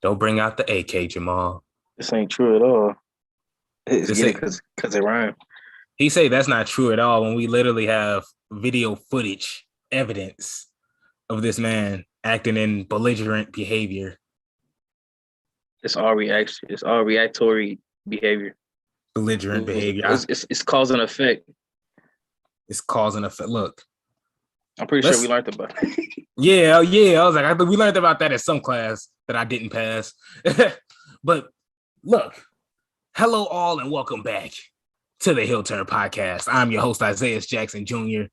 Don't bring out the AK, Jamal. This ain't true at all. Just This get it ain't, because it rhymes. he say that's not true at all when we literally have video footage, evidence of this man acting in belligerent behavior. It's all reaction. It's all reactory behavior. Belligerent behavior. It's cause and effect. It's causing a look. I'm pretty sure we learned about it. Yeah. I was like, I think we learned about that in some class that I didn't pass. But look, hello all and welcome back to the Hill Turn Podcast. I'm your host, Isaiah Jackson Jr.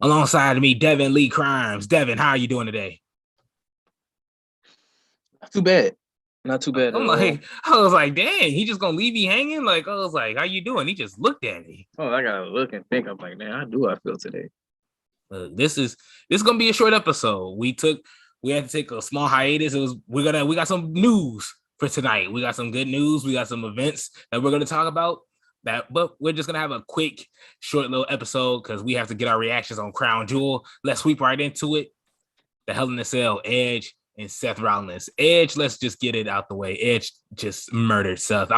Alongside me, Devin Lee Crimes. Devin, how are you doing today? Not too bad. Not too bad. I was like, dang, he just gonna leave me hanging? Like, I was like, how you doing? He just looked at me. Oh, I gotta look and think. I'm like, man, how do I feel today? This is gonna be a short episode. We had to take a small hiatus. We got some news for tonight. We got some good news. We got some events that we're gonna talk about. But we're just gonna have a quick, short little episode because we have to get our reactions on Crown Jewel. Let's sweep right into it. The Hell in a Cell, Edge and Seth Rollins. Edge, let's just get it out the way. Edge just murdered Seth.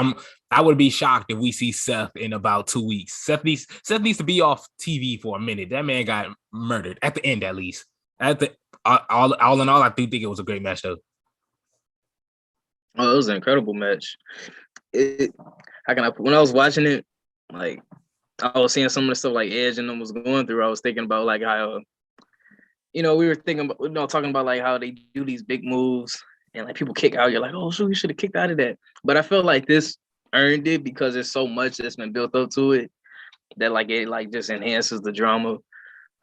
I would be shocked if we see Seth in about 2 weeks. Seth needs to be off TV for a minute. That man got murdered at the end, at least. At the all in all, I do think it was a great match though. Oh, it was an incredible match. When I was watching it, like I was seeing some of the stuff like Edge and them was going through. I was thinking about like how we were thinking about, talking about like how they do these big moves and like people kick out. You're like, oh, so we should have kicked out of that. But I felt like this earned it because there's so much that's been built up to it that like it like just enhances the drama,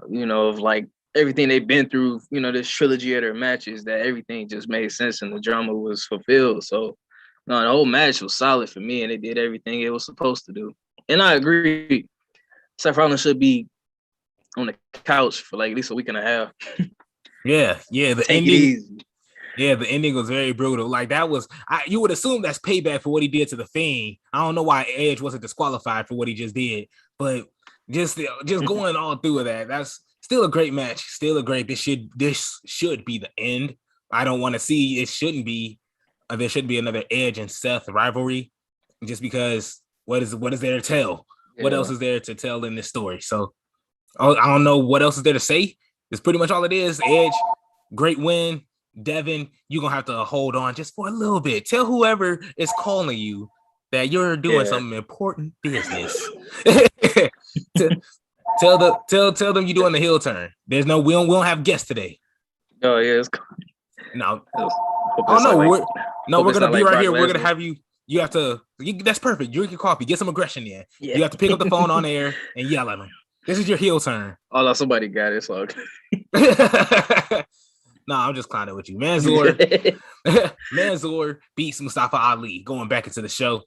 of like everything they've been through, this trilogy of their matches, that everything just made sense and the drama was fulfilled. So no, the whole match was solid for me and it did everything it was supposed to do. And I agree. Seth Rollins should be on the couch for like at least a week and a half. Yeah. The ending. Yeah, the ending was very brutal. Like that was, you would assume that's payback for what he did to the Fiend. I don't know why Edge wasn't disqualified for what he just did, but just going all through with that, that's still a great match. Still a great. This should be the end. I don't want to see. It shouldn't be. There shouldn't be another Edge and Seth rivalry, just because what is there to tell? Yeah. What else is there to tell in this story? So I don't know what else is there to say. It's pretty much all it is. Edge, great win. Devin, you're going to have to hold on just for a little bit. Tell whoever is calling you that you're doing some important business. Tell them you're doing the heel turn. There's no, we don't have guests today. Oh, yeah. No. Oh, no. We're going to be right here. We're going to have you. You have to, that's perfect. Drink your coffee. Get some aggression in. Yeah. You have to pick up the phone on air and yell at them. This is your heel turn. Oh, no, somebody got it. So. No, I'm just clowning with you. Mansoor beats Mustafa Ali. Going back into the show.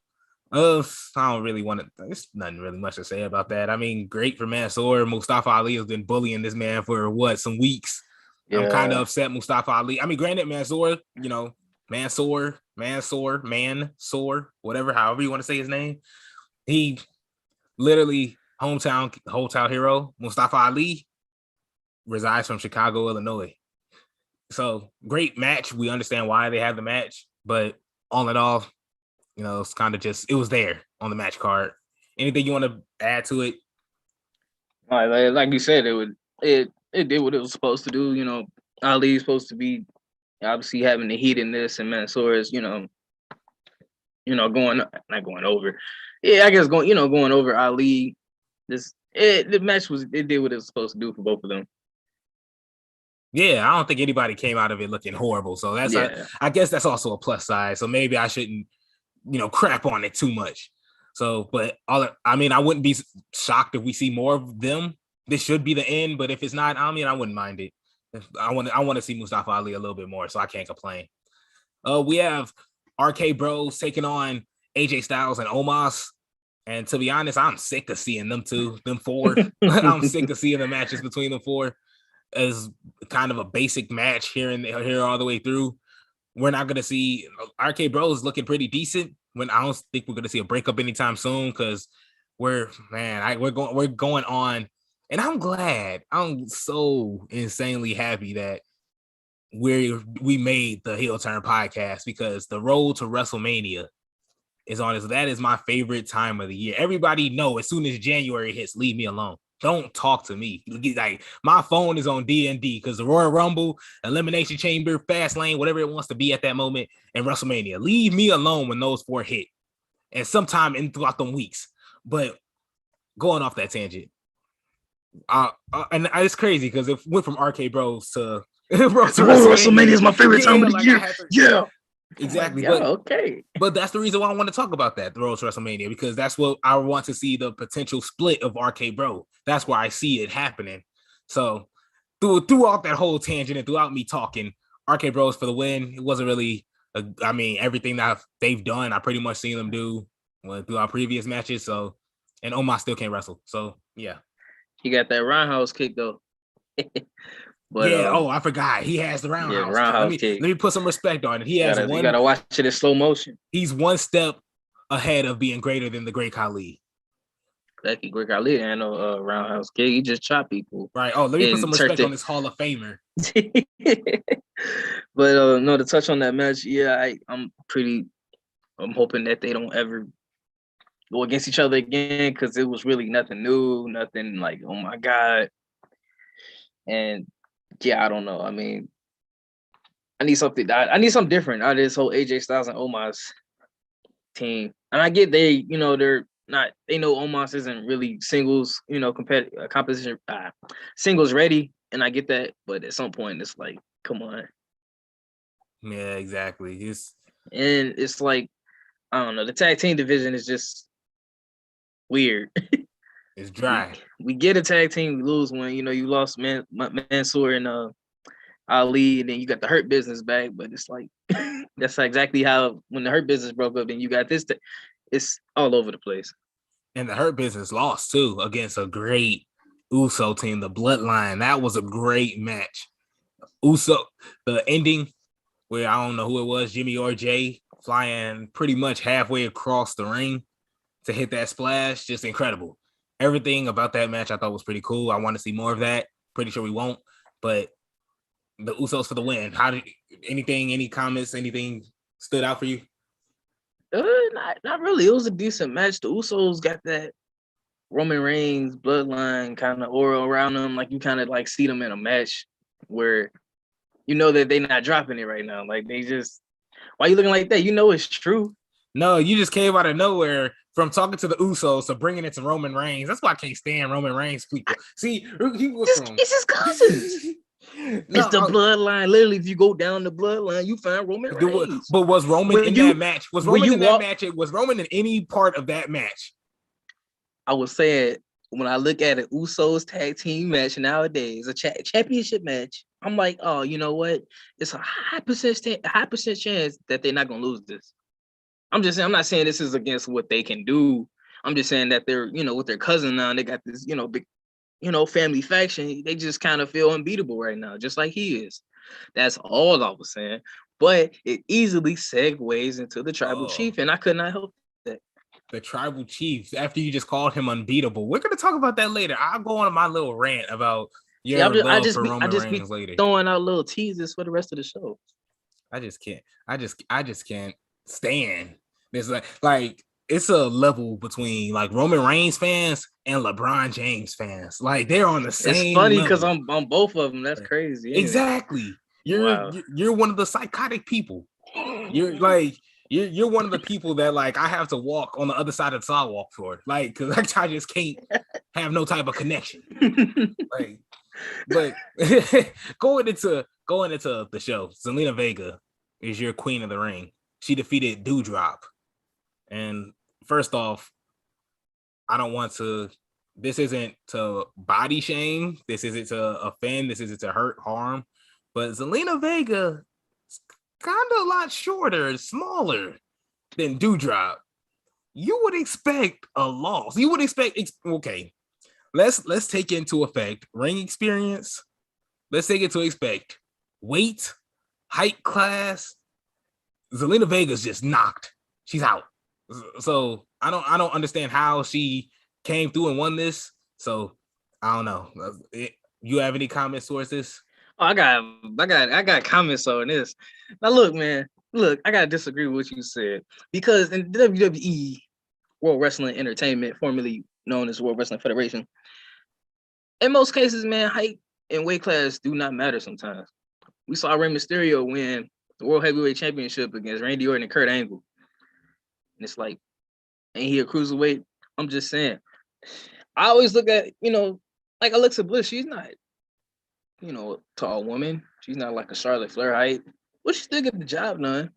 I don't really want to. There's nothing really much to say about that. I mean, great for Mansoor. Mustafa Ali has been bullying this man for some weeks. Yeah. I'm kind of upset Mustafa Ali. I mean, granted, Mansoor, whatever, however you want to say his name. He literally hometown hero. Mustafa Ali resides from Chicago, Illinois. So great match. We understand why they have the match, but all in all, it's kind of just, it was there on the match card. Anything you want to add to it? Like you said, it did what it was supposed to do. Ali's supposed to be obviously having the heat in this, and Mansoor is, not going over. Yeah, I guess going over Ali. The match did what it was supposed to do for both of them. Yeah, I don't think anybody came out of it looking horrible. So that's, I guess that's also a plus side. So maybe I shouldn't, crap on it too much. So, but I wouldn't be shocked if we see more of them. This should be the end, but if it's not, I wouldn't mind it. I want to see Mustafa Ali a little bit more, so I can't complain. We have RK Bros taking on AJ Styles and Omos. And to be honest, I'm sick of seeing them four. I'm sick of seeing the matches between the four. As kind of a basic match here all the way through. We're not going to see RK Bros looking pretty decent. When I don't think we're going to see a breakup anytime soon, because we're going on, and I'm glad. I'm so insanely happy that we made the Heel Turn podcast, because the road to WrestleMania is on us. That is my favorite time of the year. Everybody know as soon as January hits, leave me alone. Don't talk to me. Like, my phone is on D&D because the Royal Rumble, Elimination Chamber, Fastlane, whatever it wants to be at that moment, and WrestleMania. Leave me alone when those 4 hit, and sometime in throughout them weeks. But going off that tangent, and it's crazy because it went from RK Bros to WrestleMania is my favorite time of the year. Yeah. Exactly. Yeah, okay. But that's the reason why I want to talk about that, the road to WrestleMania, because that's what I want to see, the potential split of RK Bro. That's where I see it happening. So throughout that whole tangent and throughout me talking, RK Bros for the win. It wasn't really, everything that they've done, I pretty much seen them do through our previous matches. So, and Omos still can't wrestle. So, yeah. He got that roundhouse kick, though. But, I forgot. He has the roundhouse kick. Let me put some respect on it. You gotta watch it in slow motion. He's one step ahead of being greater than the Great Khali. Great Khali and no roundhouse kick. He just chop people. Right. Oh, let me put some respect on this Hall of Famer. But no, to touch on that match, yeah, I'm hoping that they don't ever go against each other again, because it was really nothing new, nothing like, oh my God. And yeah, I don't know. I mean, I need something different out of this whole AJ Styles and Omos team. And I get they're not, they know Omos isn't really singles, competition, singles ready. And I get that. But at some point, it's like, come on. Yeah, exactly. And it's like, I don't know. The tag team division is just weird. It's dry. We get a tag team, we lose when you lost Mansoor and Ali, and then you got the Hurt Business back. But it's like that's exactly how, when the Hurt Business broke up, then you got this. It's all over the place. And the Hurt Business lost too against a great Uso team, the Bloodline. That was a great match. Uso, the ending where I don't know who it was, Jimmy or Jay, flying pretty much halfway across the ring to hit that splash, just incredible. Everything about that match I thought was pretty cool. I want to see more of that. Pretty sure we won't, but the Usos for the win. Any comments, anything stood out for you? Not really. It was a decent match. The Usos got that Roman Reigns bloodline kind of aura around them. Like, you kind of like see them in a match where that they're not dropping it right now. Like, they just, why you looking like that? It's true. No, you just came out of nowhere from talking to the Usos to bringing it to Roman Reigns. That's why I can't stand Roman Reigns people. See, it's his cousins. It's the bloodline. Literally, if you go down the bloodline, you find Roman Reigns. But was Roman in that match? Was Roman in any part of that match? I was saying, when I look at an Usos tag team match nowadays, a championship match, I'm like, oh, you know what? It's a high percent chance that they're not gonna lose this. I'm just saying, I'm not saying this is against what they can do. I'm just saying that they're, with their cousin now, they got this, big, family faction. They just kind of feel unbeatable right now, just like he is. That's all I was saying. But it easily segues into the tribal chief, and I could not help that. The tribal chief, after you just called him unbeatable. We're going to talk about that later. I'll go on my little rant about your love for Roman Reigns later. Throwing out little teasers for the rest of the show. I just can't stand this. Like it's a level between like Roman Reigns fans and LeBron James fans. Like, they're on the same. It's funny because I'm both of them. That's crazy. Exactly. You're one of the psychotic people. You're one of the people that like I have to walk on the other side of the sidewalk for, like, because I just can't have no type of connection. Like, but going into the show, Zelina Vega is your queen of the ring. She defeated Doudrop. And first off, I don't want to, this isn't to body shame. This isn't to offend. This isn't to hurt, harm. But Zelina Vega is kind of a lot shorter, smaller than Doudrop. You would expect a loss. You would expect, okay, let's take into effect ring experience. Let's take it to expect weight, height class. Zelina Vega's just knocked. She's out. So I don't understand how she came through and won this. So I don't know. You have any comments towards this? I got comments on this. Now look, man. Look, I gotta disagree with what you said because in WWE, World Wrestling Entertainment, formerly known as World Wrestling Federation, in most cases, man, height and weight class do not matter sometimes. We saw Rey Mysterio win the World Heavyweight Championship against Randy Orton and Kurt Angle. And it's like, ain't he a cruiserweight? I'm just saying. I always look at, like Alexa Bliss, she's not, a tall woman. She's not like a Charlotte Flair height, but she still get the job done.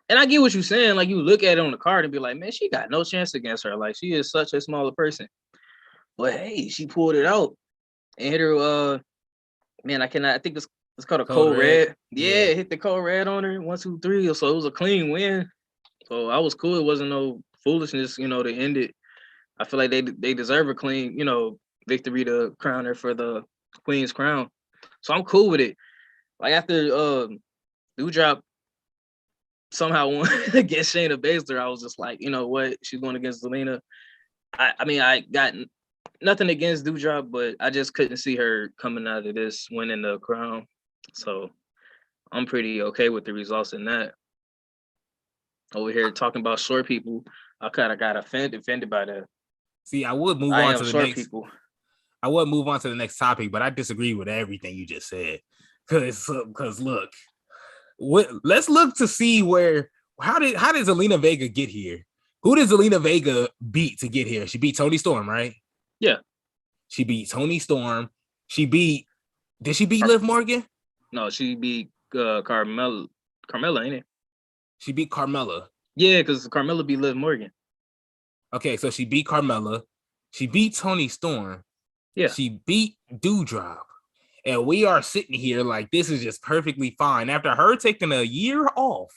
And I get what you're saying. Like, you look at it on the card and be like, man, she got no chance against her. Like, she is such a smaller person. But hey, she pulled it out and hit her. I think it's called a cold red. Yeah, hit the cold red on her. 1, 2, 3. So it was a clean win. So I was cool. It wasn't no foolishness, to end it. I feel like they deserve a clean, victory to crown her for the Queen's crown. So I'm cool with it. Like after Doudrop somehow won against Shayna Baszler, I was just like, you know what? She's going against Zelina. I got nothing against Doudrop, but I just couldn't see her coming out of this winning the crown. So I'm pretty okay with the results in that. Over here talking about short people, I kind of got offended by that. See, I would move on to the next. People. I would move on to the next topic, but I disagree with everything you just said. Because look, let's look to see how did Zelina Vega get here? Who did Zelina Vega beat to get here? She beat Toni Storm, right? Yeah. She beat Toni Storm. Did she beat Liv Morgan? No, she beat Carmella, ain't it? She beat Carmella. Yeah, because Carmella beat Liv Morgan. Okay, so she beat Carmella. She beat Toni Storm. Yeah. She beat Doudrop. And we are sitting here like this is just perfectly fine. After her taking a year off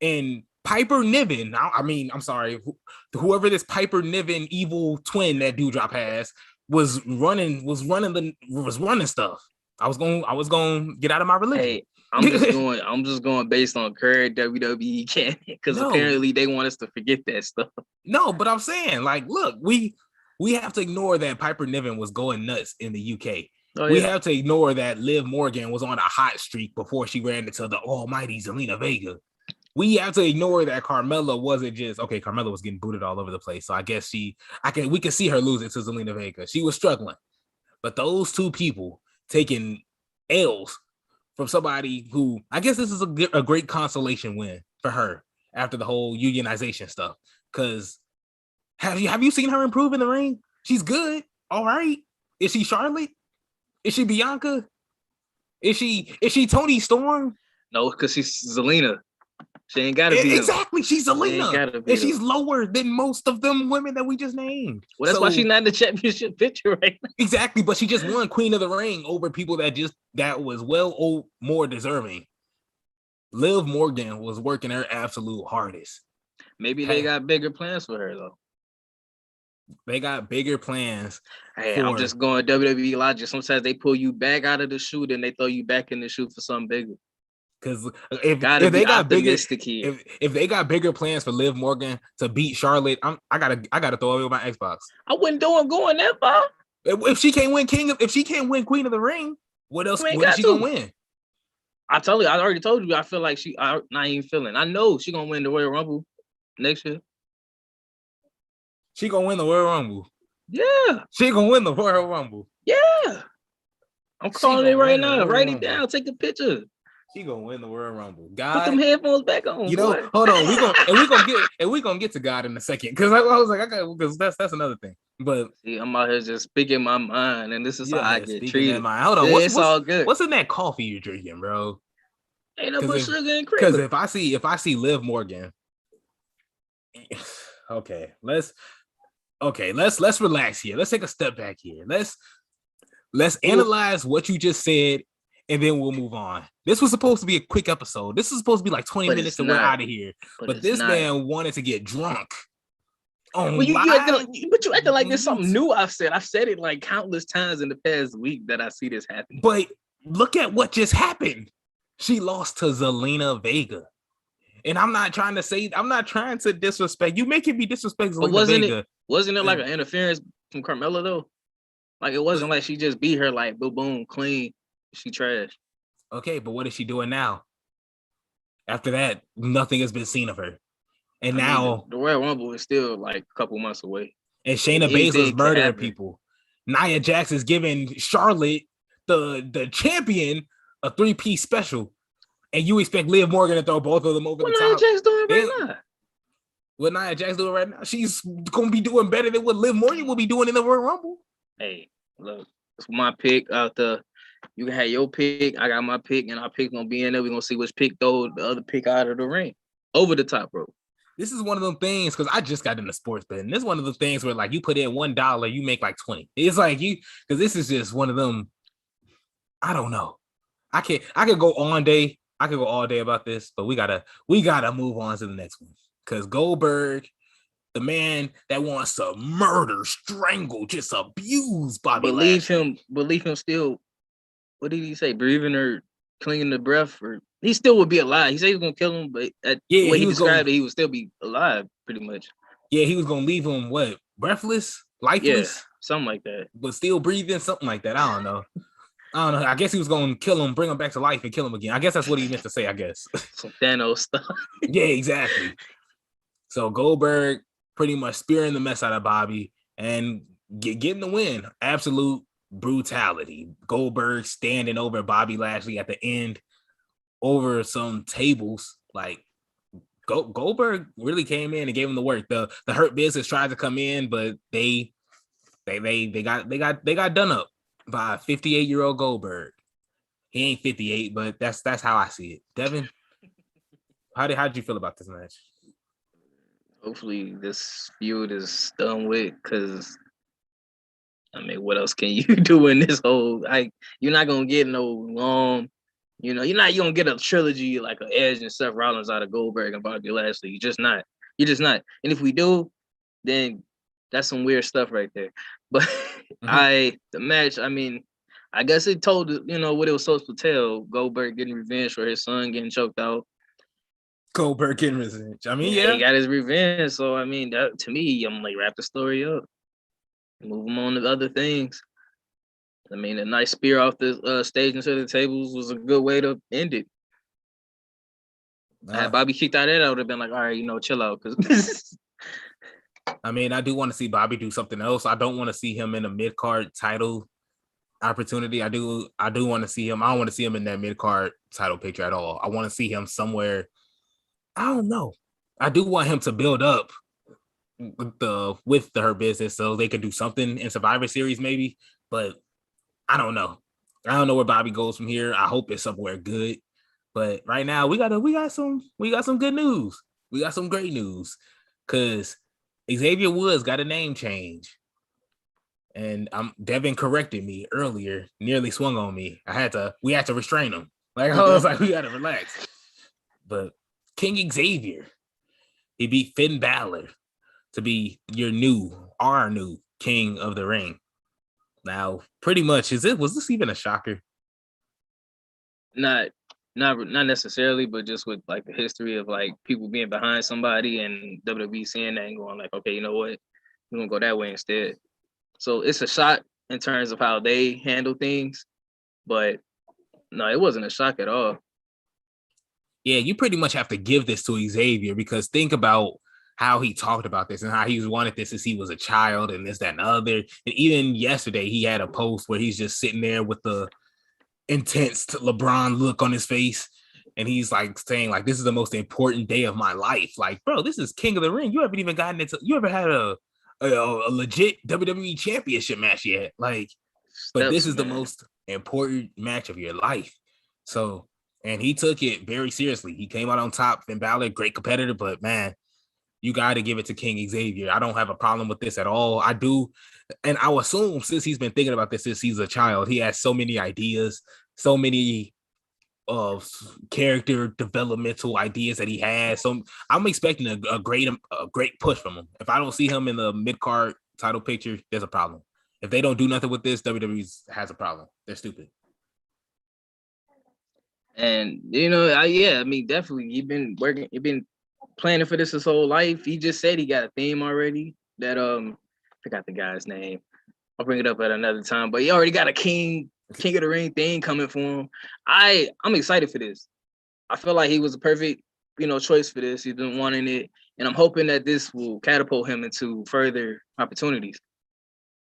and Piper Niven, I'm sorry, whoever this Piper Niven evil twin that Doudrop has was running stuff. I was going to get out of my religion. Hey, I'm just going based on current WWE canon because apparently they want us to forget that stuff. No, but I'm saying, like, look, we have to ignore that Piper Niven was going nuts in the UK. Oh, we have to ignore that Liv Morgan was on a hot streak before she ran into the almighty Zelina Vega. We have to ignore that Carmella wasn't just Carmella was getting booted all over the place. So I guess we can see her losing to Zelina Vega. She was struggling, but those two people taking L's from somebody who I guess this is a great consolation win for her after the whole unionization stuff. Because have you seen her improve in the ring? She's good. All right. Is she Charlotte? Is she Bianca? Is she Toni Storm? No, because she's Zelina. She ain't gotta be exactly. She's Zelina, and she's lower than most of them women that we just named. Well, that's why she's not in the championship picture right now. Exactly, but she just won Queen of the Ring over people that was more deserving. Liv Morgan was working her absolute hardest. Maybe they got bigger plans for her though. They got bigger plans. Hey, I'm just going WWE logic. Sometimes they pull you back out of the shoe, then they throw you back in the shoe for something bigger. Because if they got bigger plans for Liv Morgan to beat Charlotte, I gotta throw away my Xbox. I wouldn't do it going that far. If she can't win Queen of the Ring, what else? What is she gonna win? I already told you. I feel like I'm not even feeling. I know she gonna win the Royal Rumble next year. She gonna win the Royal Rumble. Yeah. She gonna win the Royal Rumble. Yeah. I'm calling it right now. Write it down. Take a picture. She gonna win the Royal Rumble. God, put them headphones back on. Hold on. We gonna get to God in a second because I was like, because that's another thing. But see, I'm out here just speaking my mind, and this is how I get treated. Hold on, it's all good. What's in that coffee you're drinking, bro? Ain't no more sugar and cream. Because if I see Liv Morgan, let's relax here. Let's take a step back here. Let's analyze what you just said, and then we'll move on. This was supposed to be a quick episode. This was supposed to be like 20 minutes and we're out of here. But this man wanted to get drunk. You acting like there's something new I've said. I've said it like countless times in the past week that I see this happen. But look at what just happened. She lost to Zelina Vega. And I'm not trying to disrespect. You making me disrespect Zelina Vega. Wasn't it like an interference from Carmella though? Like it wasn't like she just beat her like boom, boom, clean. She trash. Okay, but what is she doing now? After that, nothing has been seen of her. And now the Royal Rumble is still like a couple months away. And Shayna Baszler's murdering people. Nia Jax is giving Charlotte, the champion, a 3-piece special. And you expect Liv Morgan to throw both of them over the top. What Nia Jax doing right now? What Nia Jax doing right now? She's going to be doing better than what Liv Morgan will be doing in the Royal Rumble. Hey, look, it's my pick out the. You can have your pick. I got my pick, and our pick gonna be in there. We're gonna see which pick throw the other pick out of the ring over the top rope. This is one of them things because I just got into sports betting. This is one of the things where like you put in $1, you make like 20. It's like because this is just one of them. I don't know. I could go on day. I could go all day about this, but we gotta move on to the next one because Goldberg, the man that wants to murder, strangle, just abuse Bobby Lashley. Believe him still. What did he say? Breathing or clinging to breath, or he still would be alive. He said he was gonna kill him, but the way he described it, he would still be alive, pretty much. Yeah, he was gonna leave him what, breathless, lifeless, something like that, but still breathing, something like that. I don't know. I guess he was gonna kill him, bring him back to life, and kill him again. I guess that's what he meant to say. I guess some Thanos stuff. Yeah, exactly. So Goldberg pretty much spearing the mess out of Bobby and getting the win. Absolute brutality. Goldberg standing over Bobby Lashley at the end over some tables. Like Goldberg really came in and gave him the work. The Hurt Business tried to come in, but they got done up by a 58-year-old Goldberg. He ain't 58, but that's how I see it. Devin, how did you feel about this match? Hopefully this feud is done with, because I mean, what else can you do in this whole? You're not gonna get no long, you're gonna get a trilogy like an Edge and Seth Rollins out of Goldberg and Bobby Lashley. You're just not. And if we do, then that's some weird stuff right there. But the match, I mean, I guess it told what it was supposed to tell. Goldberg getting revenge for his son getting choked out. Goldberg getting revenge. I mean, yeah, he got his revenge. So I mean, that to me, I'm like, wrap the story up, move them on to other things. I mean, a nice spear off the stage into the tables was a good way to end it. Had Bobby kicked out of that, I would have been like, all right, chill out. Because I mean, I do want to see Bobby do something else. I don't want to see him in a mid-card title opportunity. I do want to see him. I don't want to see him in that mid-card title picture at all. I want to see him somewhere. I don't know. I do want him to build up with the Hurt Business so they could do something in Survivor Series maybe, but I don't know. I don't know where Bobby goes from here. I hope it's somewhere good. But right now we got some good news. We got some great news because Xavier Woods got a name change. And Devin corrected me earlier, nearly swung on me. We had to restrain him. Like I was like, we gotta relax. But King Xavier, he beat Finn Balor to be our new king of the ring. Now, pretty much, was this even a shocker? Not necessarily, but just with like the history of like people being behind somebody and WWE seeing that and going like, okay, you know what, we're gonna go that way instead. So it's a shock in terms of how they handle things, but no, it wasn't a shock at all. Yeah, you pretty much have to give this to Xavier because think about how he talked about this and how he's wanted this since he was a child and this, that, and the other. And even yesterday, he had a post where he's just sitting there with the intense LeBron look on his face. And he's like saying, like, this is the most important day of my life. Like, bro, this is King of the Ring. You haven't even gotten into, you ever had a legit WWE championship match yet? Like, but this is the most important match of your life. So, and he took it very seriously. He came out on top. Finn Balor, great competitor, but man, you got to give it to King Xavier. I don't have a problem with this at all. I do. And I assume since he's been thinking about this since he's a child, he has so many ideas, so many of character developmental ideas that he has. So I'm expecting a great push from him. If I don't see him in the mid-card title picture, there's a problem. If they don't do nothing with this, WWE has a problem. They're stupid. And I mean, definitely, you've been planning for this his whole life. He just said he got a theme already. That I forgot the guy's name. I'll bring it up at another time. But he already got a king King of the Ring thing coming for him. I'm excited for this. I feel like he was a perfect, choice for this. He's been wanting it, and I'm hoping that this will catapult him into further opportunities.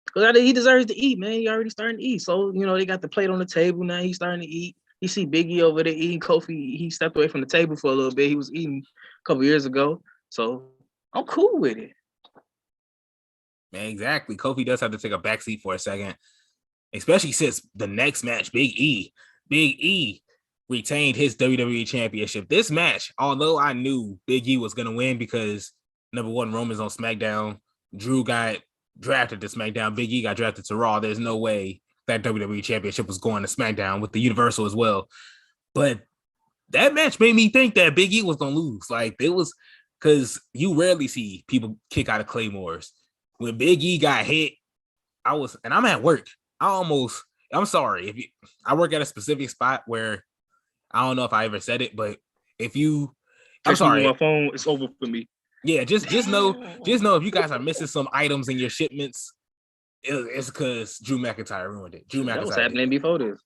Because he deserves to eat, man. He already starting to eat. So, they got the plate on the table now. He's starting to eat. You see Biggie over there eating. Kofi, he stepped away from the table for a little bit. He was eating a couple years ago. So I'm cool with it. Exactly. Kofi does have to take a backseat for a second, especially since the next match, Big E retained his WWE Championship. This match, although I knew Big E was going to win because, number one, Roman's on SmackDown. Drew got drafted to SmackDown. Big E got drafted to Raw. There's no way that WWE Championship was going to SmackDown with the Universal as well. But that match made me think that Big E was going to lose. Like, it was because you rarely see people kick out of Claymores. When Big E got hit, I'm at work. I'm sorry. I work at a specific spot where I don't know if I ever said it, but I'm sorry. My phone, it's over for me. Yeah, just know if you guys are missing some items in your shipments, it's because Drew McIntyre ruined it. That was happening before this.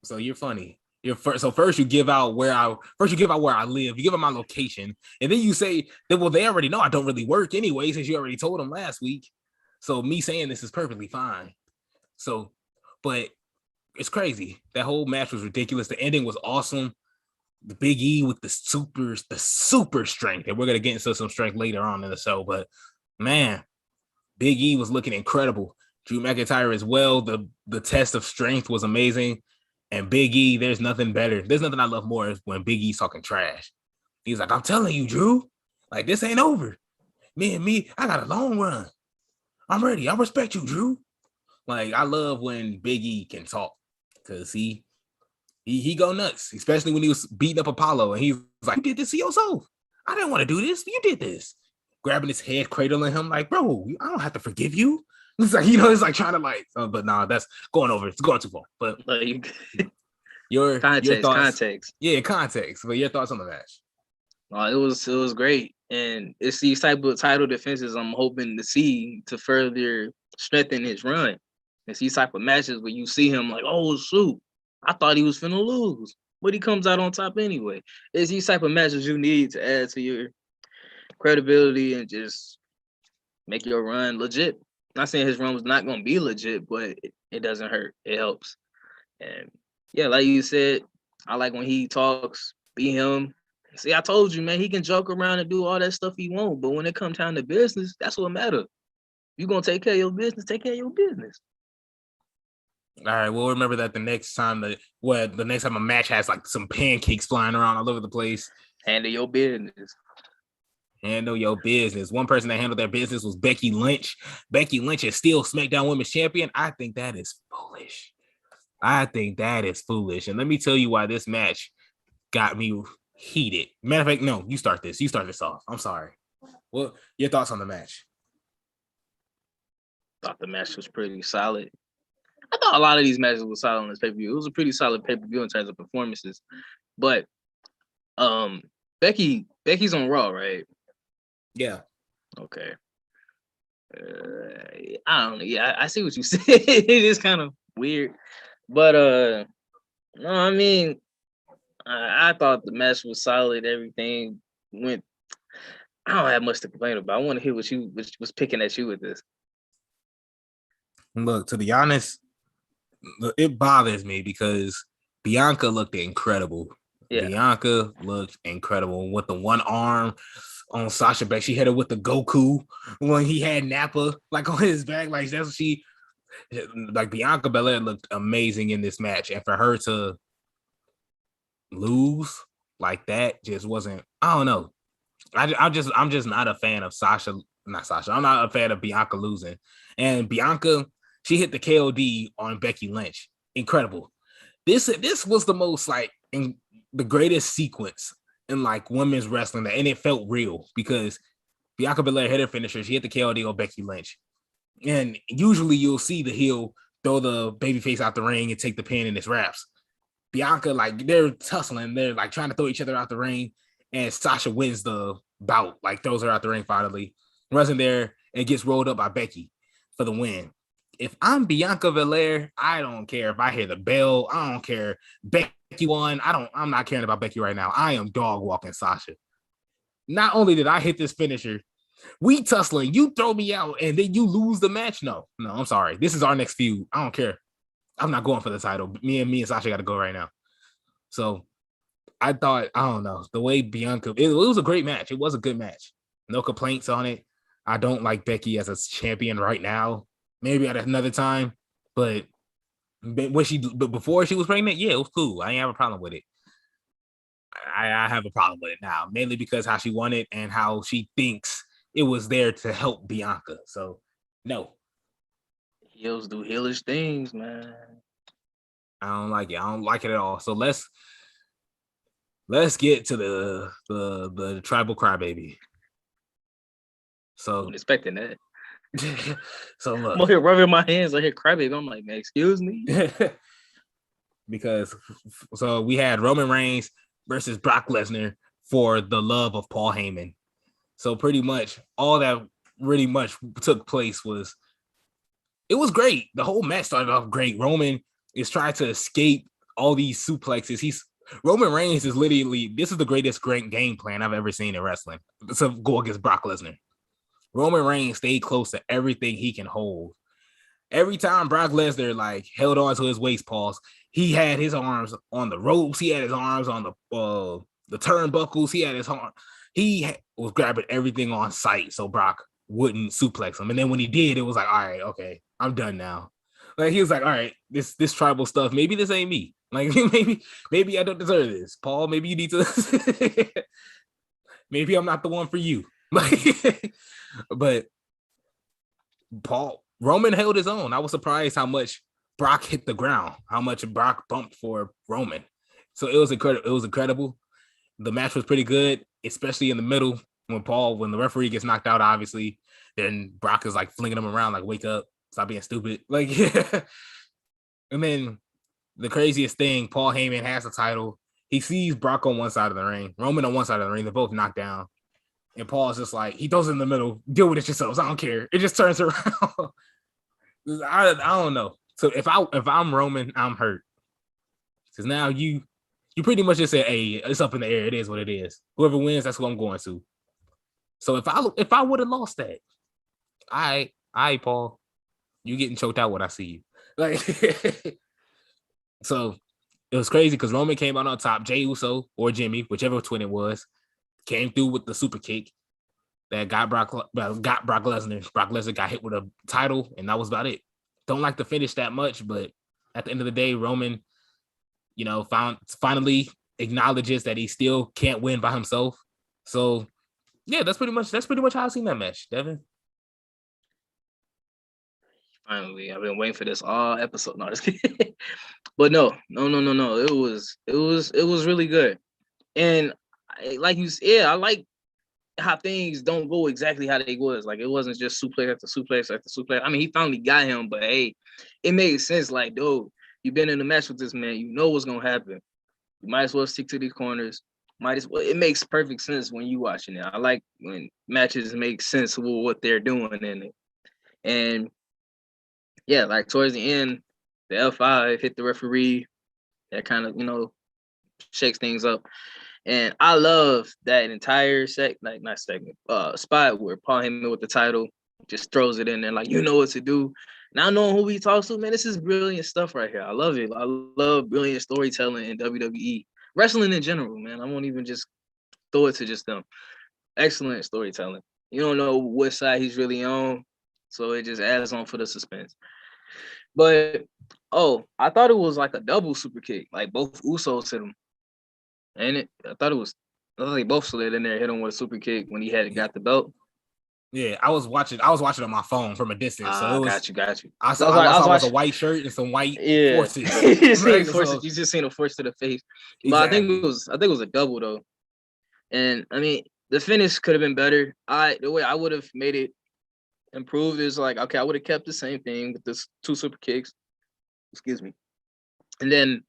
So you're funny. First you give out where I live. You give them my location, and then you say that they already know I don't really work anyway, since you already told them last week. So me saying this is perfectly fine. So, but it's crazy. That whole match was ridiculous. The ending was awesome. The Big E with the super strength, and we're gonna get into some strength later on in the show. But man, Big E was looking incredible. Drew McIntyre as well. The test of strength was amazing. And Big E, there's nothing better. There's nothing I love more is when Big E's talking trash. He's like, I'm telling you, Drew, like this ain't over. Me, I got a long run. I'm ready. I respect you, Drew. Like, I love when Big E can talk because he go nuts, especially when he was beating up Apollo and he's like, you did this to yourself. I didn't want to do this. You did this. Grabbing his head, cradling him like, bro, I don't have to forgive you. It's like, it's like trying to but nah, that's going over. It's going too far. But your context. Yeah, context. But your thoughts on the match? It was great. And it's these type of title defenses I'm hoping to see to further strengthen his run. It's these type of matches where you see him like, oh shoot, I thought he was finna lose, but he comes out on top anyway. It's these type of matches you need to add to your credibility and just make your run legit. I'm not saying his run was not going to be legit, but it doesn't hurt. It helps. And yeah, like you said, I like when he talks, be him. See, I told you, man, he can joke around and do all that stuff he won't, but when it comes down to business, that's what matters. You're going to take care of your business, take care of your business. All right, we'll remember that the next time a match has like some pancakes flying around all over the place. Handle your business. Handle your business. One person that handled their business was Becky Lynch. Becky Lynch is still SmackDown Women's Champion. I think that is foolish. And let me tell you why this match got me heated. Matter of fact, no, you start this. You start this off. I'm sorry. Well, your thoughts on the match? Thought the match was pretty solid. I thought a lot of these matches were solid on this pay-per-view. It was a pretty solid pay-per-view in terms of performances. But Becky's on Raw, right? Yeah. Okay. I don't know. Yeah, I see what you said. It is kind of weird. But no, I mean, I thought the match was solid. Everything went. I don't have much to complain about. I want to hear what you was picking at you with this. Look, to be honest, it bothers me because Bianca looked incredible. Yeah. Bianca looked incredible with the one arm on Sasha Banks. She hit her with the Goku when he had Nappa like on his back. Like that's what she like. Bianca Belair looked amazing in this match, and for her to lose like that just wasn't. I don't know. I'm just not a fan of Sasha. Not Sasha. I'm not a fan of Bianca losing. And Bianca, she hit the KOD on Becky Lynch. Incredible. This was the most like the greatest sequence in like women's wrestling, and it felt real because Bianca Belair hit her finisher. She hit the KOD on Becky Lynch. And usually you'll see the heel throw the babyface out the ring and take the pin and it's wraps. Bianca, like they're tussling, they're like trying to throw each other out the ring, and Sasha wins the bout, like throws her out the ring finally, runs in there and gets rolled up by Becky for the win. if I'm Bianca Belair, I don't care if I hear the bell. I don't care. Becky won. I'm not caring about Becky right now. I am dog walking Sasha. Not only did I hit this finisher, we tussling, you throw me out, and then you lose the match. No, I'm sorry. This is our next feud. I don't care. I'm not going for the title. Me and Sasha got to go right now. So I thought, I don't know, the way Bianca, it was a great match. It was a good match. No complaints on it. I don't like Becky as a champion right now. Maybe at another time, but before she was pregnant, yeah, it was cool. I ain't have a problem with it. I have a problem with it now, mainly because how she won it and how she thinks it was there to help Bianca. So, no. Heels do heelish things, man. I don't like it. I don't like it at all. So let's get to the tribal crybaby. So I'm expecting that. So look, I'm here rubbing my hands. I hear crybaby. I'm like, man, excuse me. Because so we had Roman Reigns versus Brock Lesnar for the love of Paul Heyman. So pretty much all that really much took place was it was great. The whole match started off great. Roman is trying to escape all these suplexes. Roman Reigns is literally, this is the greatest game plan I've ever seen in wrestling to go against Brock Lesnar. Roman Reigns stayed close to everything he can hold. Every time Brock Lesnar like held on to his waist pause, he had his arms on the ropes. He had his arms on the turnbuckles. He had his arm. He was grabbing everything on sight so Brock wouldn't suplex him. And then when he did, it was like, all right, okay, I'm done now. Like he was like, all right, this tribal stuff. Maybe this ain't me. Like maybe I don't deserve this. Paul, maybe you need to. Maybe I'm not the one for you. But Roman held his own. I was surprised how much Brock hit the ground, how much Brock bumped for Roman. So it was incredible. It was incredible. The match was pretty good, especially in the middle when the referee gets knocked out, obviously, then Brock is like flinging him around, like, wake up, stop being stupid. Like, and then the craziest thing, Paul Heyman has the title. He sees Brock on one side of the ring, Roman on one side of the ring. They're both knocked down. And Paul's just like, he throws it in the middle, deal with it yourselves. I don't care. It just turns around. I don't know. So if I'm Roman, I'm hurt. Because now you pretty much just said, hey, it's up in the air. It is what it is. Whoever wins, that's who I'm going to. So if I would have lost that, I Paul, you getting choked out when I see you. Like so it was crazy because Roman came out on top. Jey Uso or Jimmy, whichever twin it was, came through with the super kick that got Brock Lesnar. Brock Lesnar got hit with a title, and that was about it. Don't like the finish that much, but at the end of the day, Roman, finally acknowledges that he still can't win by himself. So yeah, that's pretty much how I've seen that match, Devin. Finally, I've been waiting for this all episode. No, just kidding. But no. It was really good. And like you said, I like how things don't go exactly how they was. Like, it wasn't just suplex after suplex after suplex. I mean, he finally got him, but hey, it made sense. Like, dude, you've been in a match with this man. You know what's gonna happen. You might as well stick to these corners. It makes perfect sense when you watching it. I like when matches make sense with what they're doing in it. And yeah, like towards the end, the F5 hit the referee. That kind of, shakes things up. And I love that entire spot where Paul Heyman with the title just throws it in there like, you know what to do. Now knowing who he talks to, man, this is brilliant stuff right here. I love it. I love brilliant storytelling in WWE. Wrestling in general, man. I won't even just throw it to just them. Excellent storytelling. You don't know what side he's really on, so it just adds on for the suspense. But, I thought it was like a double super kick. Like, both Usos hit him. Ain't it? I thought they both slid in there, hit him with a super kick when he got the belt. Yeah, I was watching on my phone from a distance. So it was, got you. I saw like a white shirt and some white forces. You just seen a force to the face. Exactly. But I think it was a double though. And I mean, the finish could have been better. The way I would have made it improved is like, okay, I would have kept the same thing with this 2 super kicks. Excuse me. And then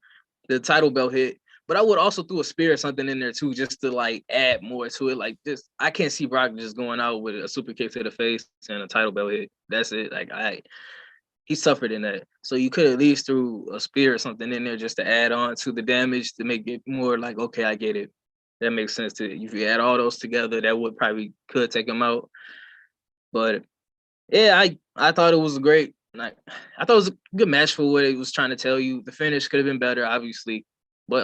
the title belt hit. But I would also throw a spear or something in there too, just to like add more to it. Like, just, I can't see Brock just going out with a super kick to the face and a title belt hit. That's it. Like, he suffered in that. So you could at least threw a spear or something in there just to add on to the damage to make it more like, okay, I get it. That makes sense to if you add all those together, that would probably could take him out. But yeah, I thought it was great. I thought it was a good match for what it was trying to tell you. The finish could have been better, obviously, but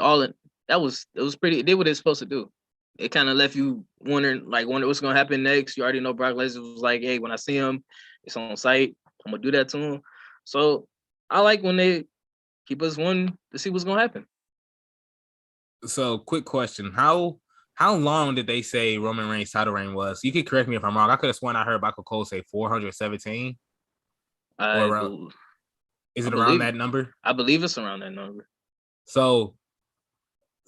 it was pretty. It did what it's supposed to do. It kind of left you wondering what's gonna happen next. You already know Brock Lesnar was like, hey, when I see him, it's on site. I'm gonna do that to him. So I like when they keep us wanting to see what's gonna happen. So, quick question: How long did they say Roman Reigns' title reign was? You can correct me if I'm wrong. I could have sworn I heard Michael Cole say 417. Is it around that number? I believe it's around that number. So,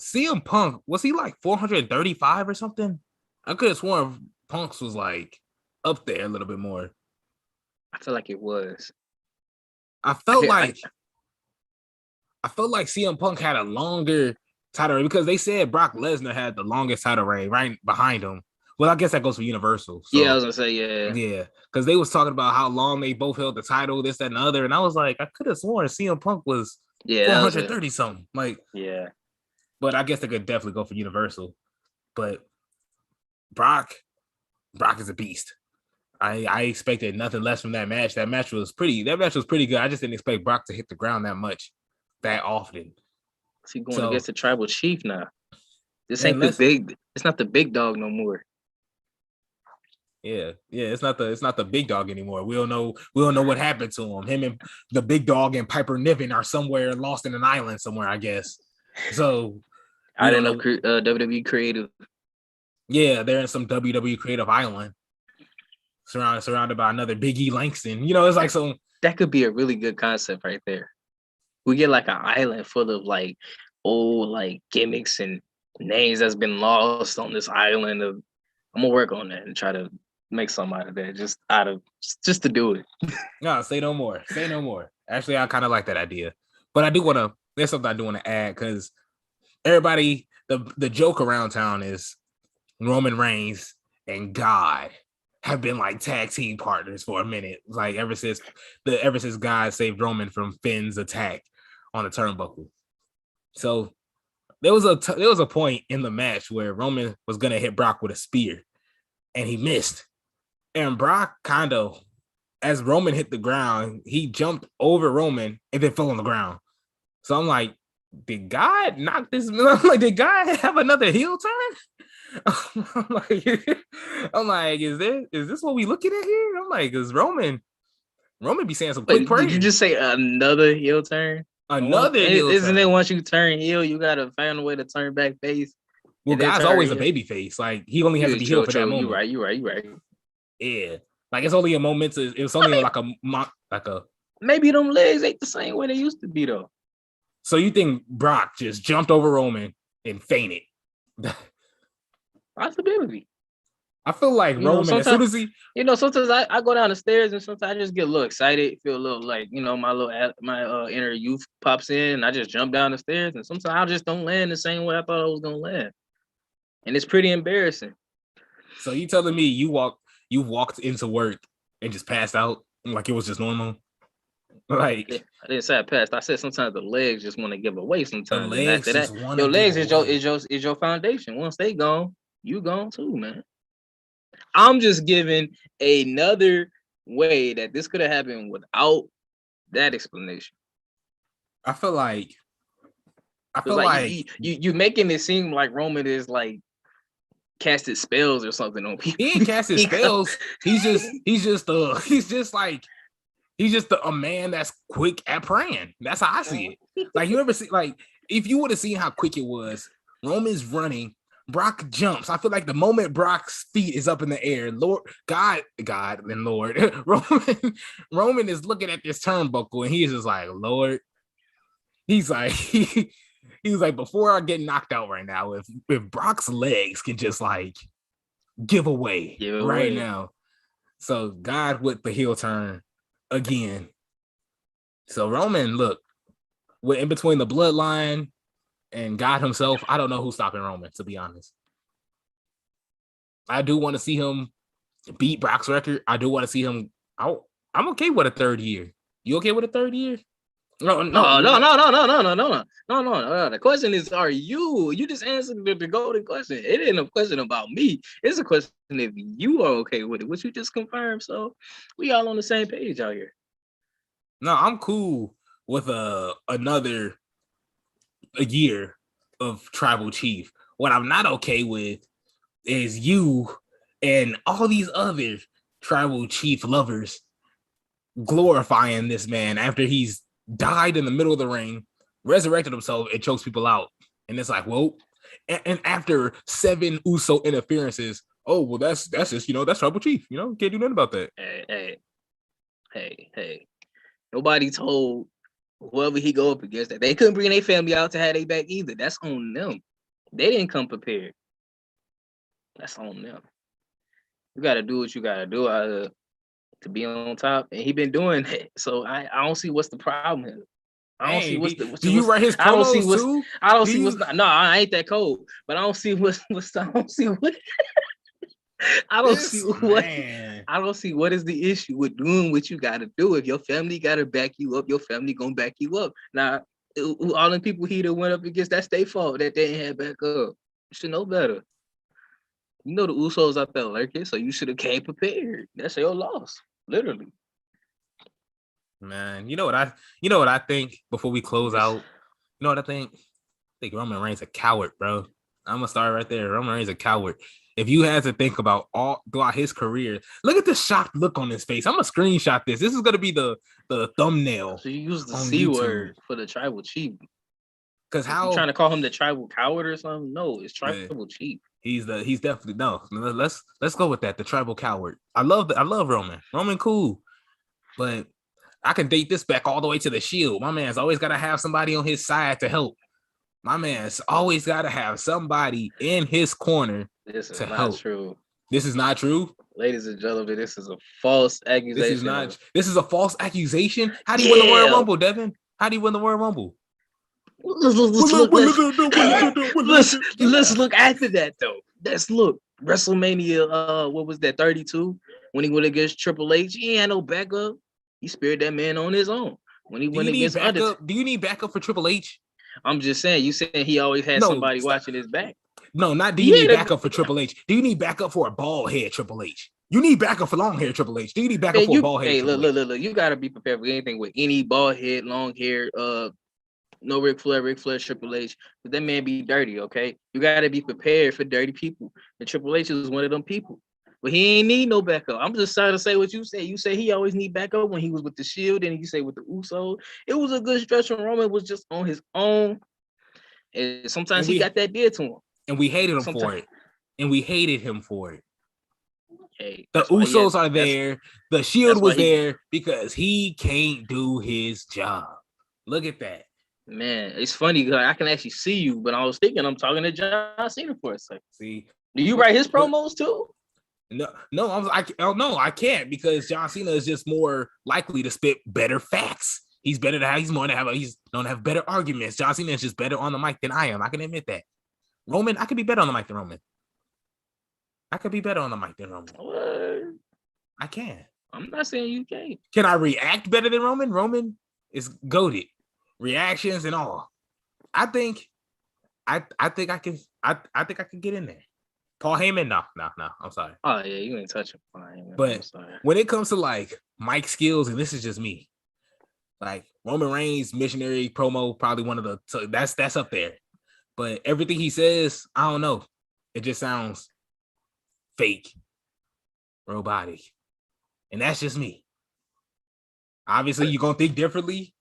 CM Punk, was he like 435 or something? I could have sworn Punk's was like up there a little bit more. I feel like it was. I felt like CM Punk had a longer title reign because they said Brock Lesnar had the longest title reign right behind him. Well, I guess that goes for Universal. So, yeah, I was gonna say yeah, because they was talking about how long they both held the title, this, that, and the other, and I was like, I could have sworn CM Punk was 430 something. Like, yeah, but I guess they could definitely go for Universal. But Brock is a beast. I expected nothing less from that match. That match was pretty good. I just didn't expect Brock to hit the ground that often. He going against the tribal chief now. This ain't it's not the big dog no more. Yeah, it's not the big dog anymore. We don't know what happened to him. Him and the big dog and Piper Niven are somewhere lost in an island somewhere, I guess. So I didn't know WWE creative. Yeah, they're in some WWE creative island, surrounded by another Big E Langston. It's like some that could be a really good concept right there. We get like an island full of like old like gimmicks and names that's been lost on this island. I'm gonna work on that and try to make something out of that, just to do it. No, say no more. Say no more. Actually, I kind of like that idea, but there's something I do want to add because everybody, the joke around town is Roman Reigns and God have been like tag team partners for a minute, like ever since God saved Roman from Finn's attack on the turnbuckle. So there was a point in the match where Roman was gonna hit Brock with a spear, and he missed. And Brock kind of, as Roman hit the ground, he jumped over Roman and then fell on the ground. So I'm like, did God knock this? I'm like, did God have another heel turn? I'm like, is this what we looking at here? I'm like, is Roman be saying some quick praise? Did you just say another heel turn? Isn't it once you turn heel, you gotta find a way to turn back face? Well, God's always a baby face. Like he only has to be heel for that moment. You're right. Yeah, like it's only a moment. It's only like a. Maybe them legs ain't the same way they used to be though. So you think Brock just jumped over Roman and fainted? Possibility. I feel like Roman, as soon as he, sometimes I go down the stairs and sometimes I just get a little excited, feel a little like, my inner youth pops in and I just jump down the stairs and sometimes I just don't land the same way I thought I was going to land. And it's pretty embarrassing. So you telling me you walked into work and just passed out like it was just normal? Like I didn't say I passed. I said sometimes the legs just want to give away sometimes. The legs just want your legs is your foundation. Once they gone, you gone too, man. I'm just giving another way that this could have happened without that explanation. I feel like you making it seem like Roman is like casted spells or something on people. He ain't casted spells. He's just a man that's quick at praying. That's how I see it. Like you ever see, like if you would have seen how quick it was, Roman's running. Brock jumps. I feel like the moment Brock's feet is up in the air, God and Lord, Roman is looking at this turnbuckle and he's just like, Lord, he's like, he was like, before I get knocked out right now, if Brock's legs can just like give away right now. So God with the heel turn again. So Roman, look, in between the bloodline and God himself, I don't know who's stopping Roman, to be honest. I do want to see him beat Brock's record. I do want to see him out. I'm okay with a third year. You okay with a third year? No. The question is, are you? You just answered the golden question. It ain't a question about me. It's a question if you are okay with it, which you just confirmed. So we all on the same page out here. No, I'm cool with another year of tribal chief. What I'm not okay with is you and all these other tribal chief lovers glorifying this man after he's died in the middle of the ring, resurrected himself, and chokes people out. And it's like, whoa. And after 7 Uso interferences, oh well, that's just that's tribal chief. Can't do nothing about that. Hey. Nobody told whoever he go up against that they couldn't bring their family out to have their back either. That's on them. They didn't come prepared. That's on them. You got to do what you got to do to be on top, and he been doing it. So I don't see what's the problem here. I don't see what's the. Do you write his promos too? I don't see what's. No, I ain't that cold. But I don't see what's. I don't see what. I don't see what. I don't see what is the issue with doing what you got to do. If your family got to back you up, your family gonna back you up. Now, all the people he went up against, that's their fault that they ain't had back up. You should know better. You know the Usos out there lurking, so you should have came prepared. That's your loss, literally. Man, you know what I think before we close out? You know what I think? I think Roman Reigns a coward, bro. I'm gonna start right there. Roman Reigns a coward. If you had to think about all throughout his career, look at the shocked look on his face. I'm gonna screenshot this. This is gonna be the thumbnail. So you use the C word for the tribal chief. Because how you trying to call him the tribal coward or something? No, it's tribal chief. He's definitely no. Let's go with that. The tribal coward. I love Roman. Roman cool, but I can date this back all the way to the Shield. My man's always got to have somebody on his side to help. My man's always got to have somebody in his corner to help. True. This is not true. Ladies and gentlemen, this is a false accusation. This is a false accusation. How do you win the Royal Rumble, Devin? How do you win the Royal Rumble? Let's look after that though. Let's look. WrestleMania, what was that, 32? When he went against Triple H, he had no backup. He spared that man on his own. When he went against Undertaker. Do you need backup for Triple H? I'm just saying. You said he always had somebody watching his back. No, not do you need backup for Triple H? Do you need backup for a bald head Triple H? You need backup for long hair Triple H. Do you need backup for a bald head? Hey, look. You gotta be prepared for anything with any bald head, long hair. No Ric Flair, Triple H. But that man be dirty. Okay, you gotta be prepared for dirty people. And Triple H is one of them people. But he ain't need no backup. I'm just trying to say what you say. You say he always need backup when he was with the Shield, and you say with the Usos. It was a good stretch when Roman was just on his own. And sometimes he got that deal to him. And we hated him for it. Hey, the Usos are there. The Shield was there because he can't do his job. Look at that. Man, it's funny because I can actually see you, but I was thinking I'm talking to John Cena for a second. See, do you write his promos too? No, I can't because John Cena is just more likely to spit better facts. He's better to have. He's known to have better arguments. John Cena is just better on the mic than I am. I can admit that. Roman, I could be better on the mic than Roman. What? I can. I'm not saying you can't. Can I react better than Roman? Roman is goated. Reactions and all. I think I can get in there. Paul Heyman, no. I'm sorry. Oh yeah, you ain't touching Paul Heyman. But when it comes to like mic skills, and this is just me, like Roman Reigns missionary promo, probably one of the that's up there. But everything he says, I don't know. It just sounds fake, robotic, and that's just me. Obviously, you're gonna think differently.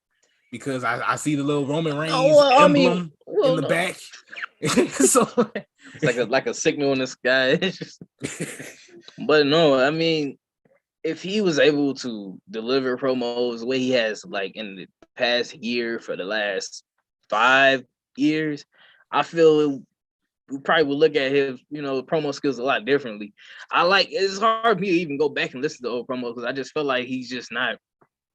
Because I see the little Roman Reigns emblem in the back. So it's like a signal in the sky. But no, I mean, if he was able to deliver promos the way he has like in the past year for the last 5 years, I feel we probably would look at his, promo skills a lot differently. It's hard for me to even go back and listen to old promos because I just feel like he's just not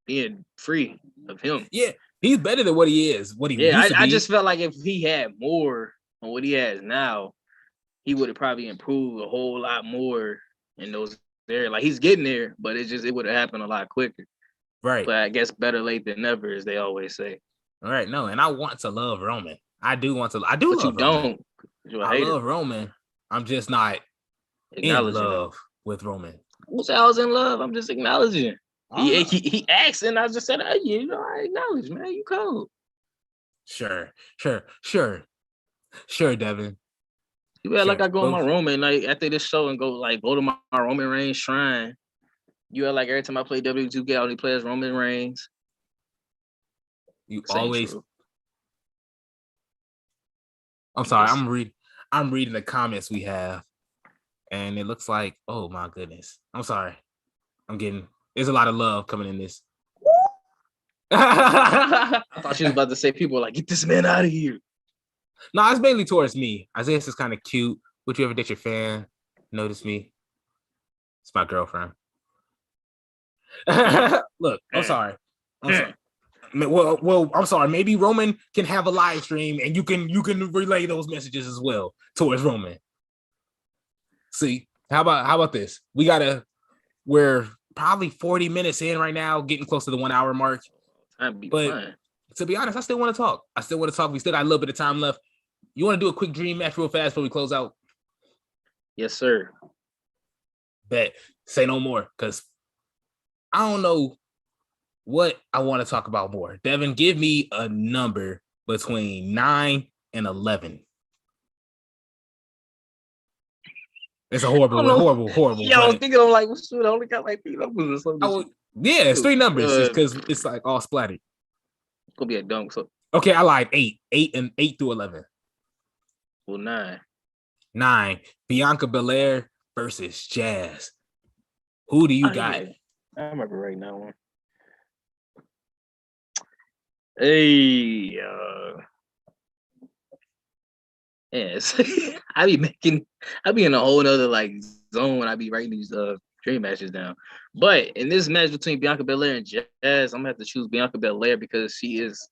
being free of him. Yeah, he's better than what he is. I just felt like if he had more on what he has now, he would have probably improved a whole lot more in those areas. Like he's getting there, but it would have happened a lot quicker. Right. But I guess better late than never, as they always say. All right. No, and I want to love Roman. I do want to. I do but love you Roman. Don't. You're a I hater. love Roman. I'm just not in love with Roman. Who said I was in love? I'm just acknowledging. He asked, and I just said, "Hey, I acknowledge, man. You cold." Sure, Devin. You act like I go on my Roman night after this show and go to my Roman Reigns shrine. You act like every time I play WWE, I only play as Roman Reigns. You always. True. I'm sorry. I'm reading the comments we have, and it looks like, oh my goodness. I'm sorry. There's a lot of love coming in this. I thought she was about to say people were like, get this man out of here. No, it's mainly towards me. Isaiah is kind of cute. Would you ever date your fan? Notice me. It's my girlfriend. Look, I'm sorry. Well, I'm sorry. Maybe Roman can have a live stream and you can relay those messages as well towards Roman. See, how about this? We're probably 40 minutes in right now, getting close to the 1 hour mark. But to be honest, I still want to talk. We still got a little bit of time left. You want to do a quick dream match real fast before we close out? Yes, sir. Bet. Say no more, because I don't know what I want to talk about more. Devin, give me a number between 9 and 11. It's a horrible. Yeah, I was thinking, I'm like, well, shoot, I only got like 3 numbers or something. Yeah, it's 3 numbers because it's like all splattered. It's gonna be a dunk. So okay, I lied. 8 through 11. Well, 9. Bianca Belair versus Jazz. Who do you got? I remember right now one. Hey, yes. I be in a whole other like zone when I be writing these dream matches down. But in this match between Bianca Belair and Jazz, I'm gonna have to choose Bianca Belair because she is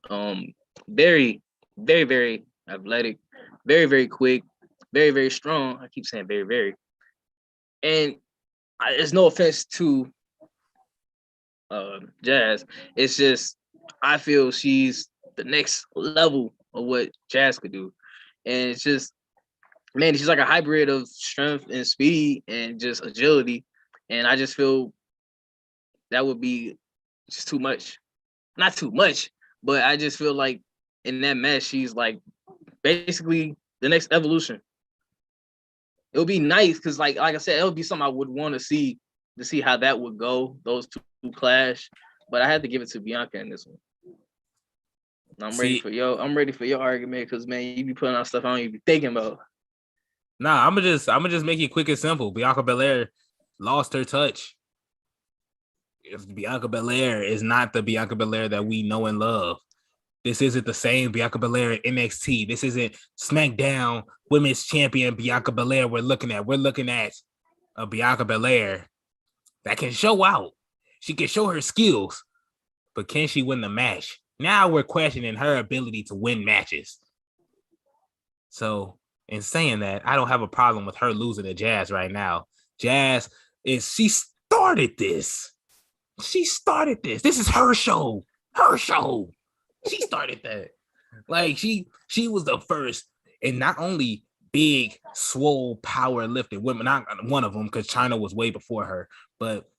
very, very, very athletic, very, very quick, very, very strong. I keep saying very, very. And there's no offense to Jazz. It's just I feel she's the next level of what Jazz could do. And it's just, man, she's like a hybrid of strength and speed and just agility. And I just feel that would be just too much. Not too much, but I just feel like in that match, she's like basically the next evolution. It would be nice because, like I said, it would be something I would want to see how that would go, those two clash. But I had to give it to Bianca in this one. I'm ready for your argument because, man, you be putting out stuff I don't even be thinking about. Nah, I'm gonna just make it quick and simple. Bianca Belair lost her touch. Bianca Belair is not the Bianca Belair that we know and love. This isn't the same Bianca Belair in NXT. This isn't SmackDown Women's Champion Bianca Belair we're looking at. We're looking at a Bianca Belair that can show out. She can show her skills, but can she win the match? Now we're questioning her ability to win matches. So in saying that, I don't have a problem with her losing to Jazz right now. She started this. This is her show. She started that. Like she was the first, and not only big, swole, power lifting women, not one of them because China was way before her, but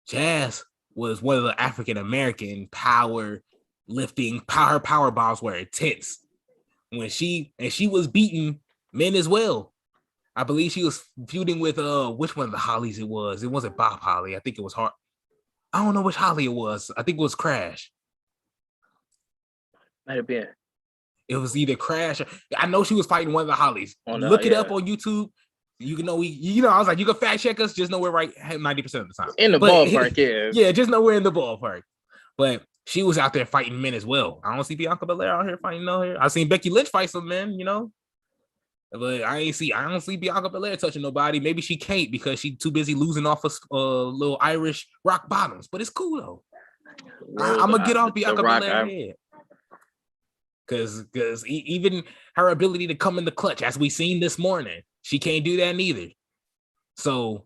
Jazz was one of the African American power lifting. Her power bombs were intense when she was beating men as well. I believe she was feuding with which one of the Hollies it was. It wasn't Bob Holly. I think it was Hart. I don't know which Holly it was. I think it was Crash. Might have been. It was either Crash or I know she was fighting one of the Hollies. Look it up on YouTube. You can know I was like, you can fact check us, just know we're right 90% of the time. In the ballpark, yeah. Yeah, just know we're in the ballpark. But she was out there fighting men as well. I don't see Bianca Belair out here fighting here. I've seen Becky Lynch fight some men, But I don't see Bianca Belair touching nobody. Maybe she can't because she's too busy losing off of little Irish rock bottoms. But it's cool though. I'm gonna get off Bianca Belair head. Because even her ability to come in the clutch, as we seen this morning, she can't do that neither. So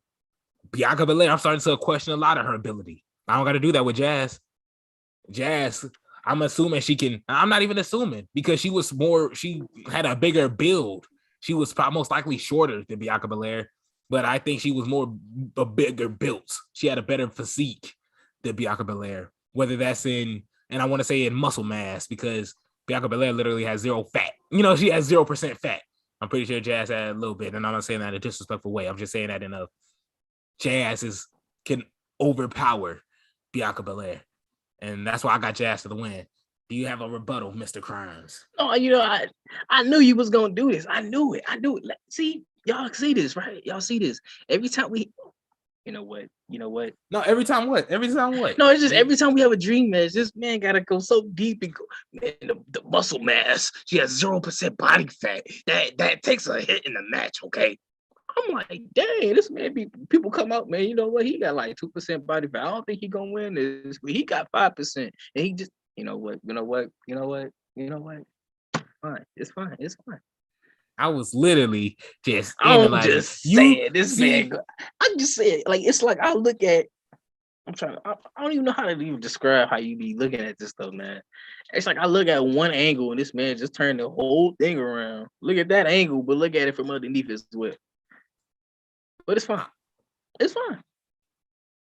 Bianca Belair, I'm starting to question a lot of her ability. I don't got to do that with Jazz. I'm assuming she can. I'm not even assuming because she had a bigger build. She was most likely shorter than Bianca Belair, but I think she was a bigger built. She had a better physique than Bianca Belair, whether that's and I want to say in muscle mass because Bianca Belair literally has zero fat. She has 0% fat. I'm pretty sure Jazz had a little bit, and I'm not saying that in a disrespectful way. I'm just saying that Jazz can overpower Bianca Belair. And that's why I got Jazz for the win. Do you have a rebuttal, Mr. Crimes? Oh, I knew you was gonna do this. I knew it. See, y'all see this, right? Y'all see this. Every time we you know what? No, every time what? No, it's just every time we have a dream match, this man gotta go so deep and go, man, the muscle mass. She has 0% body fat. That takes a hit in the match, okay? I'm like, dang, this man people come out, man. You know what? He got like 2% body fat. I don't think he gonna win this, but he got 5%. And he just, you know what? Fine. It's fine. I was literally just I'm just saying this man. I'm just saying, like, it's like I look at. I don't even know how to even describe how you be looking at this stuff, man. It's like I look at one angle and this man just turned the whole thing around. Look at that angle, but look at it from underneath as well. But it's fine. It's fine.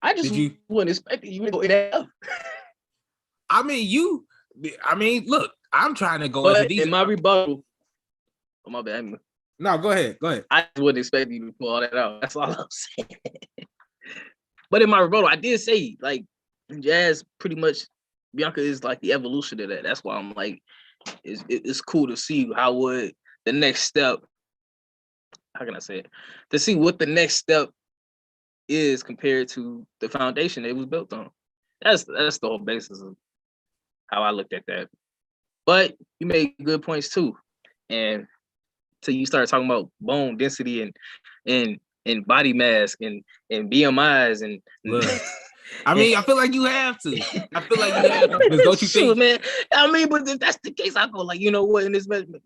I just wasn't expecting you to go in that. I mean, look, I'm trying to go into these. In my rebuttal. Oh, my bad. No, go ahead. I just wasn't expecting you to pull all that out. That's all I'm saying. But in my rebuttal, I did say, like, Jazz pretty much, Bianca is like the evolution of that. That's why I'm like, it's cool to see how would the next step, how can I say it? To see what the next step is compared to the foundation it was built on. That's the whole basis of how I looked at that. But you made good points too. And till you start talking about bone density and body mass and BMIs and look, I mean, I feel like you have to. Because don't you think, man? I mean, but if that's the case, I go like, you know what? In this man,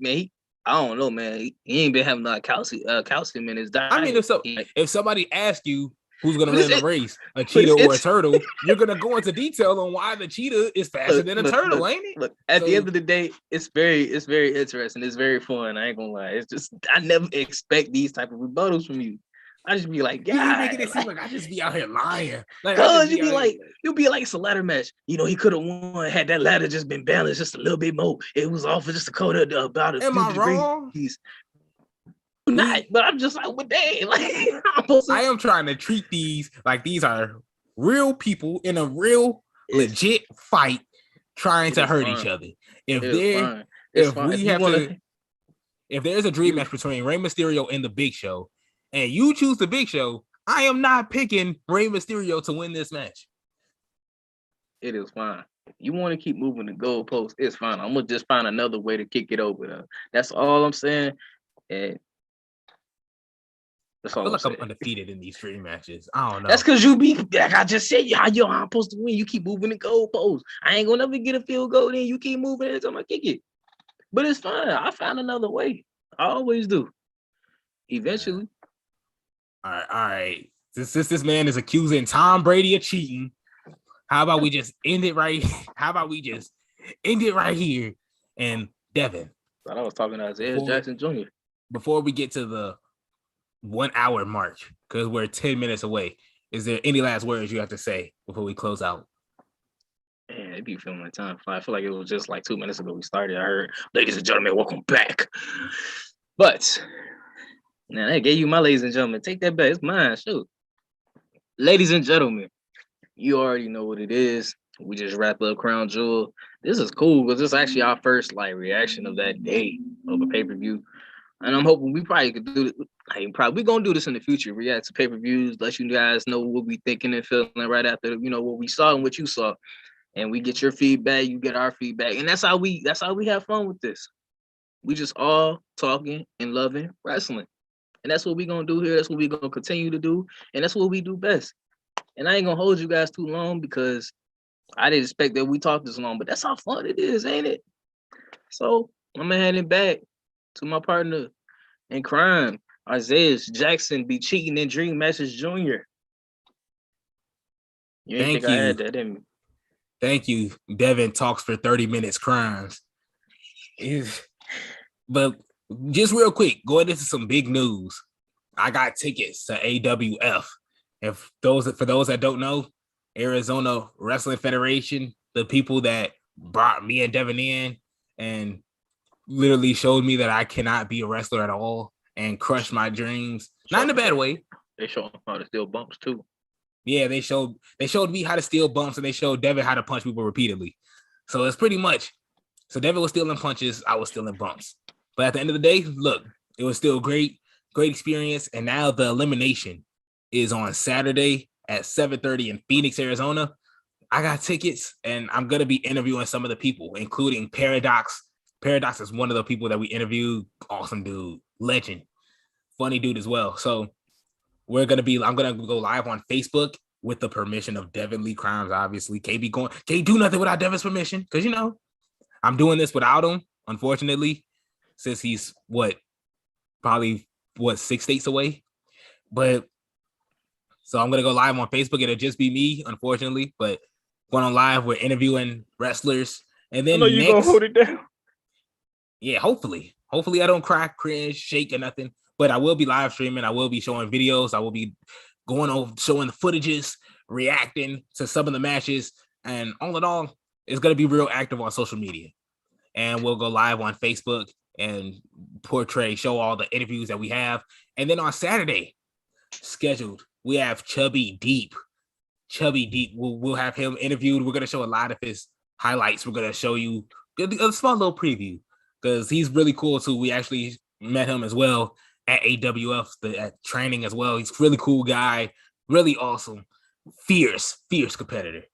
I don't know, man. He ain't been having calcium in his diet. I mean, if somebody asks you who's gonna win the race, a cheetah or a turtle, you're gonna go into detail on why the cheetah is faster than a turtle, ain't it? Look, at the end of the day, it's very interesting. It's very fun. I ain't gonna lie. It's just I never expect these type of rebuttals from you. I just be like, yeah, you making it seem like I just be out here lying. Cause you'll be like, it's a ladder match. You know, he could have won had that ladder just been balanced just a little bit more. It was off for just a quarter about a Am I wrong? Not, but I'm just like, what day? Like, I am trying to treat these like these are real people in a real legit fight trying to hurt each other. If there's a dream match between Rey Mysterio and the Big Show, and you choose the Big Show, I am not picking Rey Mysterio to win this match. It is fine. If you want to keep moving the goalpost, it's fine. I'm gonna just find another way to kick it over. That's all I'm saying. And I feel like I'm undefeated in these dream matches. I don't know. That's because you be like I just said, I'm supposed to win. You keep moving the goalpost. I ain't gonna never get a field goal. Then you keep moving it until I kick it. But it's fine. I found another way. I always do. Eventually. All right. Since this man is accusing Tom Brady of cheating, how about we just end it right? How about we just end it right here? And Devin. I thought I was talking to Isaiah Jackson Jr. Before we get to the 1 hour mark, because we're 10 minutes away, is there any last words you have to say before we close out? Man, it be feeling like time fly. I feel like it was just like 2 minutes ago we started. I heard, ladies and gentlemen, welcome back. But now I gave you my ladies and gentlemen. Take that back. It's mine. Shoot. Ladies and gentlemen, you already know what it is. We just wrapped up Crown Jewel. This is cool because this is actually our first like reaction of that day of a pay-per-view. And I'm hoping we probably could do it. We're gonna do this in the future. React to pay-per-views, let you guys know what we thinking and feeling right after, what we saw and what you saw. And we get your feedback, you get our feedback. And that's how we have fun with this. We just all talking and loving wrestling. And that's what we're gonna do here. That's what we're gonna continue to do. And that's what we do best. And I ain't gonna hold you guys too long because I didn't expect that we talked this long, but that's how fun it is, ain't it? So I'm gonna hand it back to my partner in crime, Isaiah Jackson, be cheating in Dream Matches Jr. You didn't think I had that in me. Thank you. Devin talks for 30 minutes crimes. But just real quick, going into some big news. I got tickets to AWF. For those that don't know, Arizona Wrestling Federation, the people that brought me and Devin in and literally showed me that I cannot be a wrestler at all and crushed my dreams. Not in a bad way. They showed how to steal bumps too. Yeah, they showed me how to steal bumps, and they showed Devin how to punch people repeatedly. So it's pretty much. So Devin was stealing punches, I was stealing bumps. But at the end of the day, look, it was still great experience. And now the elimination is on Saturday at 7:30 in Phoenix, Arizona. I got tickets, and I'm gonna be interviewing some of the people, including Paradox. Paradox is one of the people that we interviewed. Awesome dude, legend, funny dude as well. So I'm gonna go live on Facebook with the permission of Devin Lee Crimes. Obviously, can't do nothing without Devin's permission, because I'm doing this without him, unfortunately, since he's probably 6 states away. But so I'm gonna go live on Facebook. It'll just be me, unfortunately, but going on live, we're interviewing wrestlers, and then you're gonna hold it down. Yeah, hopefully I don't cry, cringe, shake, or nothing. But I will be live streaming. I will be showing videos. I will be going over, showing the footages, reacting to some of the matches. And all in all, it's going to be real active on social media. And we'll go live on Facebook and show all the interviews that we have. And then on Saturday, scheduled, we have Chubby Deep. We'll have him interviewed. We're going to show a lot of his highlights. We're going to show you a small little preview because he's really cool too. We actually met him as well at AWF, at training as well. He's a really cool guy, really awesome, fierce competitor.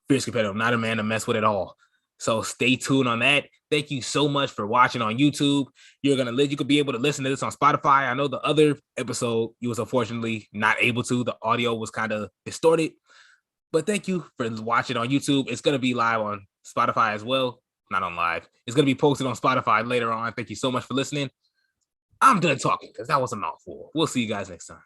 Not a man to mess with at all. So stay tuned on that. Thank you so much for watching on YouTube. You could be able to listen to this on Spotify. I know the other episode you was unfortunately not able to. The audio was kind of distorted. But thank you for watching on YouTube. It's going to be live on Spotify as well. Not on live. It's going to be posted on Spotify later on. Thank you so much for listening. I'm done talking because that was a mouthful. We'll see you guys next time.